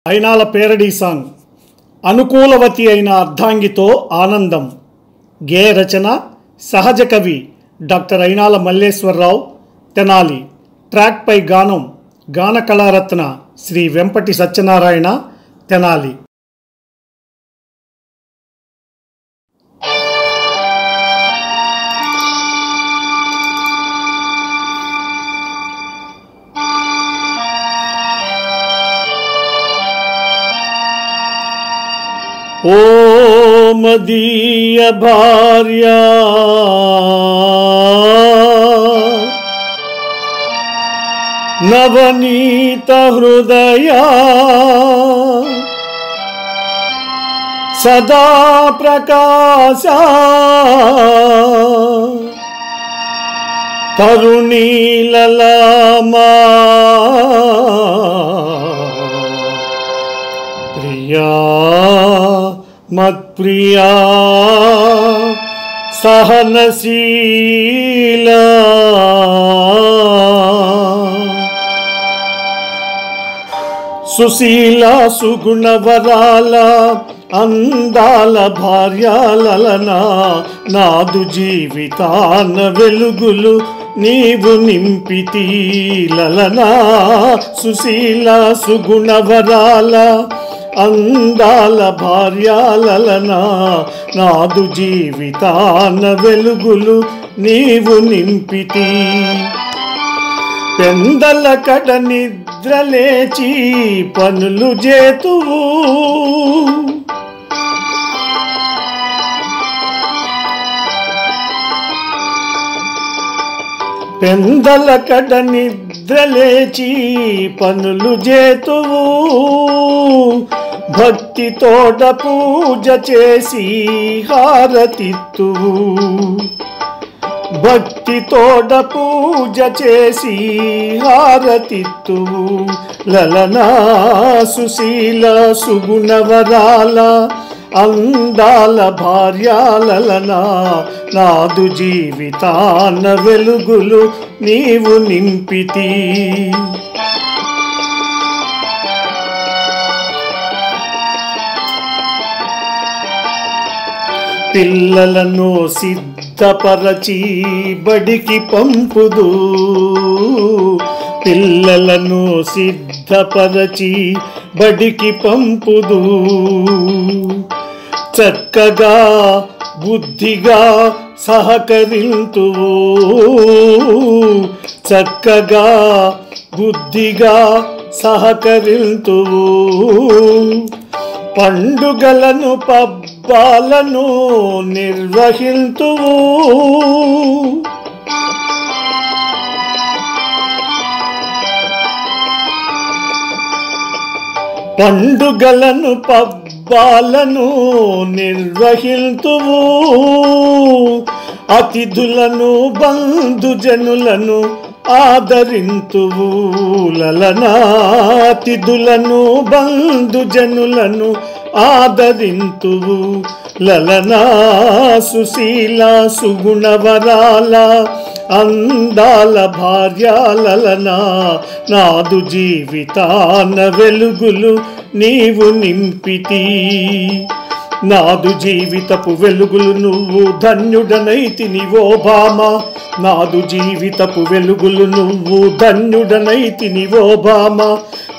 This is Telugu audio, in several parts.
అయినాల పేరడీ సాంగ్ అనుకూలవతి అయిన అర్ధాంగితో ఆనందం. గేయ రచన సహజ కవి డాక్టర్ అయినాల మల్లేశ్వరరావు తెనాలి. ట్రాక్ పై గానం గాన కళారత్న శ్రీ వెంపటి సత్యనారాయణ తెనాలి. ఓ మదీయ భార్య నవనీత హృదయ సదా ప్రకాశ తరుణీలలామా ప్రియా మత్ప్రియా సహనశీలా సుశీల సుగుణవరాల అందాల భార్యాలలనా నాదు జీవితాన వెలుగులు నీవు నింపితి లలనా. సుశీల సుగుణవరాల అందాల భార్యాలలనా నాదు జీవితాన వెలుగులు నీవు నింపితి. పెందల కడ నిద్రలేచి పనులు చేతువు పెందల కడ నిద్రలేచి పనులు చేతువు భక్తి తోడ పూజ చేసి హారతిత్తువు భక్తి తోడ పూజ చేసి హారతిత్తువు లలనా. సుశీల సుగుణవరాల అందాల భార్యాలలనా నాదు జీవితాన వెలుగులు నీవు నింపితి. పిల్లలను సిద్ధపరచి బడికి పంపుదు పిల్లలను సిద్ధపరచి బడికి పంపుదు. చక్కగా బుద్ధిగా సహకరింతువు చక్కగా బుద్ధిగా సహకరింతువు. పండుగలను పబ్బాలను నిర్వహింతువు పండుగలను పబ్బాలను నిర్వహింతువు. అతిథులను బంధుజనులను ఆదరింతువు లలనా. అతిథులను బంధుజనులను ఆదరింతువు లలనా. సుశీల సుగుణవరాల అందాల భార్యాలలనా నాదు జీవితాన వెలుగులు నీవు నింపితి. నాదు జీవితపు వెలుగులు నువ్వు ధన్యుడనైతినివో భామ నాదు జీవితపు వెలుగులు నువ్వు ధన్యుడనైతినివో భామ.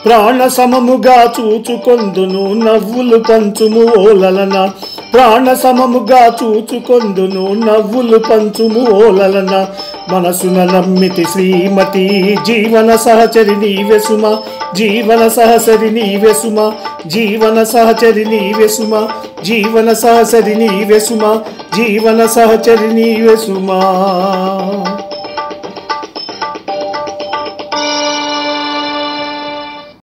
ప్రాణ సమముగా చూచుకొందును నవ్వులు పంచుము ఓలలన ప్రాణ సమముగా చూచుకొందును నవ్వులు పంచుము ఓలలన. మనసున నమ్మితి శ్రీమతి జీవన సహచరి నీవే సుమ జీవన సహచరి నీవే సుమ జీవన సహచరి నీవే సుమ జీవన సహచరి నీవే సుమ జీవన సహచరి నీవే సుమా.